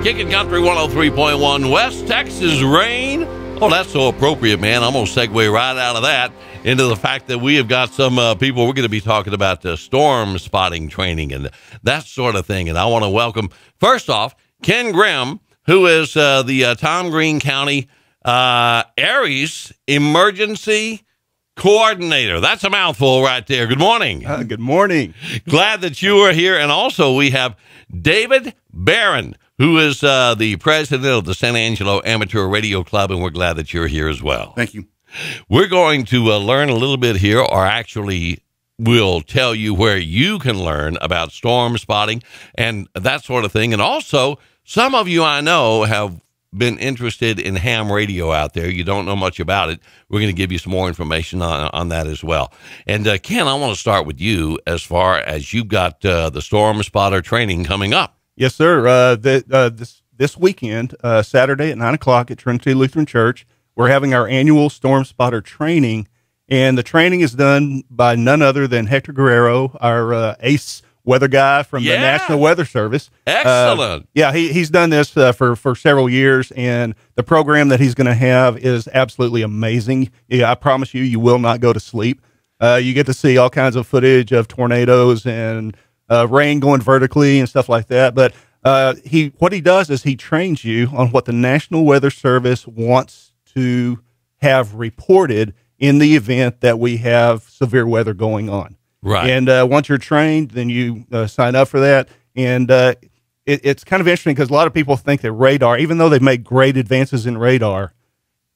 Kicking Country 103.1, West Texas rain. Oh, that's so appropriate, man. I'm going to segue right out of that into the fact that we have got some people. We're going to be talking about storm spotting training and that sort of thing. And I want to welcome, first off, Ken Grimm, who is the Tom Green County Aries Emergency Coordinator. That's a mouthful right there. Good morning. Good morning. Glad that you are here. And also we have David Barron, who is the president of the Sanangelo Amateur Radio Club, and we're glad that you're here as well. Thank you. We're going to learn a little bit here, or actually we'll tell you where you can learn about storm spotting and that sort of thing. And also, some of you I know have been interested in ham radio out there. You don't know much about it. We're going to give you some more information on that as well. And Ken, I want to start with you as far as you've got the storm spotter training coming up. Yes, sir. This weekend, Saturday at 9 o'clock at Trinity Lutheran Church, we're having our annual storm spotter training, and the training is done by none other than Hector Guerrero, our ace weather guy from the National Weather Service. Excellent. He's done this for several years, and the program that he's going to have is absolutely amazing. Yeah, I promise you, you will not go to sleep. You get to see all kinds of footage of tornadoes and rain going vertically and stuff like that. But what he does is he trains you on what the National Weather Service wants to have reported in the event that we have severe weather going on. Right. And once you're trained, then you sign up for that. And it's kind of interesting because a lot of people think that radar, even though they've made great advances in radar,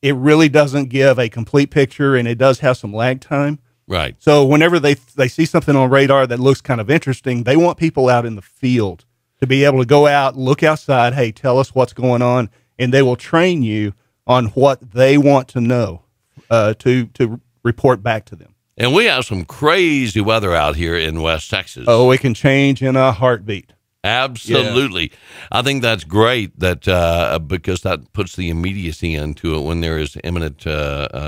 it really doesn't give a complete picture, and it does have some lag time. Right. So whenever they see something on radar that looks kind of interesting, they want people out in the field to be able to go out, look outside, hey, tell us what's going on, and they will train you on what they want to know to report back to them. And we have some crazy weather out here in West Texas. Oh, it can change in a heartbeat. Absolutely. Yeah. I think that's great that because that puts the immediacy into it when there is imminent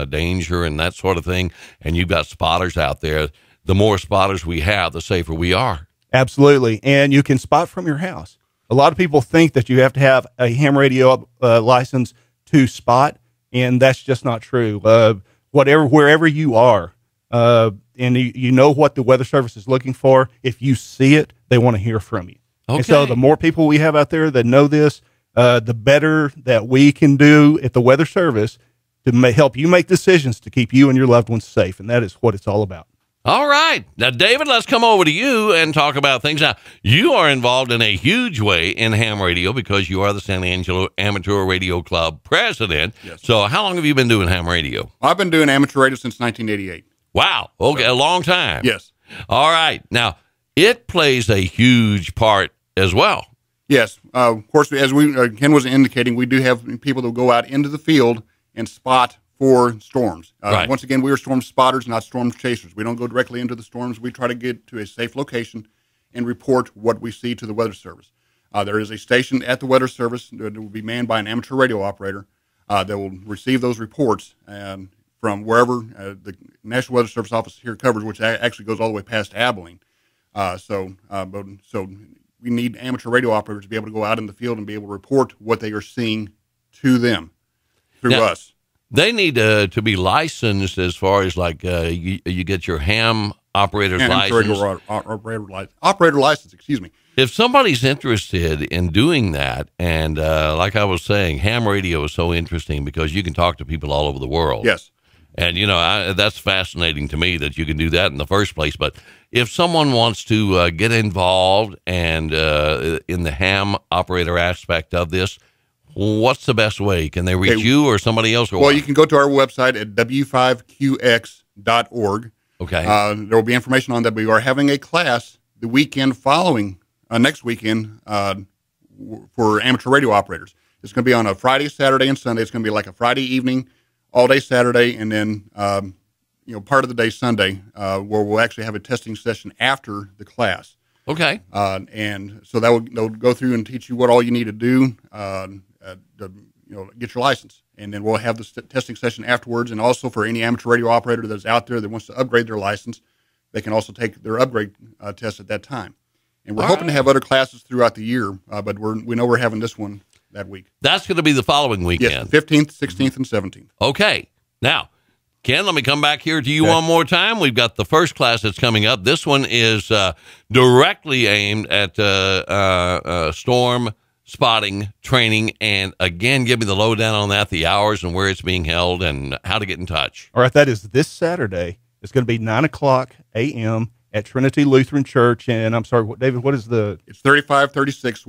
danger and that sort of thing, and you've got spotters out there. The more spotters we have, the safer we are. Absolutely. And you can spot from your house. A lot of people think that you have to have a ham radio license to spot, and that's just not true. Wherever you are, and you know what the Weather Service is looking for, if you see it, they want to hear from you. Okay. And so the more people we have out there that know this, the better that we can do at the Weather Service to help you make decisions to keep you and your loved ones safe. And that is what it's all about. All right. Now, David, let's come over to you and talk about things. Now, you are involved in a huge way in ham radio because you are the Sanangelo Amateur Radio Club president. Yes. So how long have you been doing ham radio? I've been doing amateur radio since 1988. Wow. Okay. So, a long time. Yes. All right. Now, it plays a huge part as well. Yes. Of course, as Ken was indicating, we do have people that go out into the field and spot for storms. Right. Once again, we are storm spotters, not storm chasers. We don't go directly into the storms. We try to get to a safe location and report what we see to the Weather Service. There is a station at the Weather Service that will be manned by an amateur radio operator that will receive those reports from wherever the National Weather Service office here covers, which actually goes all the way past Abilene. So we need amateur radio operators to be able to go out in the field and be able to report what they are seeing to them through us. They need to be licensed as far as like you get your ham operator's license. Operator license, excuse me. If somebody's interested in doing that, and like I was saying, ham radio is so interesting because you can talk to people all over the world. Yes. And, you know, that's fascinating to me that you can do that in the first place. But if someone wants to get involved and in the ham operator aspect of this, what's the best way? Can they reach you or somebody else? Or well, you can go to our website at w5qx.org. Okay. There will be information on that. We are having a class the weekend following, next weekend, for amateur radio operators. It's going to be on a Friday, Saturday, and Sunday. It's going to be like a Friday evening, all day Saturday, and then part of the day Sunday, where we'll actually have a testing session after the class. Okay. And so they'll go through and teach you what all you need to do to get your license. And then we'll have the testing session afterwards. And also for any amateur radio operator that's out there that wants to upgrade their license, they can also take their upgrade test at that time. And we're hoping to have other classes throughout the year, but we know we're having this one that week. That's going to be the following Yes, weekend. 15th, 16th, and 17th. Okay. Now, Ken, let me come back here to you one more time. We've got the first class that's coming up. This one is directly aimed at storm spotting training. And again, give me the lowdown on that, the hours and where it's being held and how to get in touch. All right, that is this Saturday. It's going to be 9:00 a.m. at Trinity Lutheran Church. And I'm sorry, David, what is the? It's 3536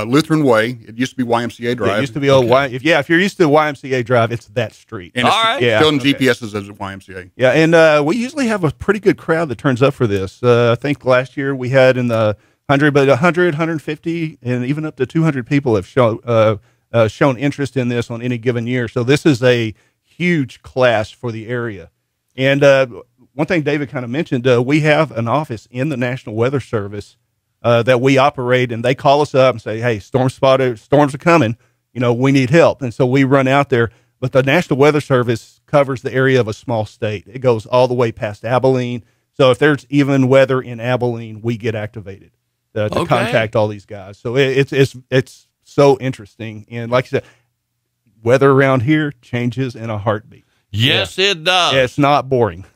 Lutheran Way. It used to be YMCA Drive. It used to be if you're used to YMCA Drive, it's that street. And it's still in GPSs as YMCA. Yeah, and we usually have a pretty good crowd that turns up for this. I think last year we had in the 100, but 100, 150, and even up to 200 people have shown interest in this on any given year. So this is a huge class for the area. And one thing David kind of mentioned, we have an office in the National Weather Service that we operate, and they call us up and say, hey, storms are coming. We need help. And so we run out there. But the National Weather Service covers the area of a small state. It goes all the way past Abilene. So if there's even weather in Abilene, we get activated to contact all these guys. So it's so interesting. And like I said, weather around here changes in a heartbeat. Yes, it does. It's not boring.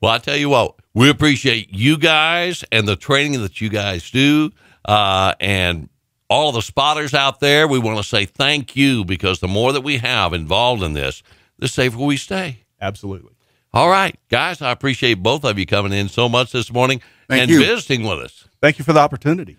Well, I tell you what, we appreciate you guys and the training that you guys do, and all the spotters out there. We want to say thank you, because the more that we have involved in this, the safer we stay. Absolutely. All right, guys, I appreciate both of you coming in so much this morning and you. visiting with us. Thank you for the opportunity.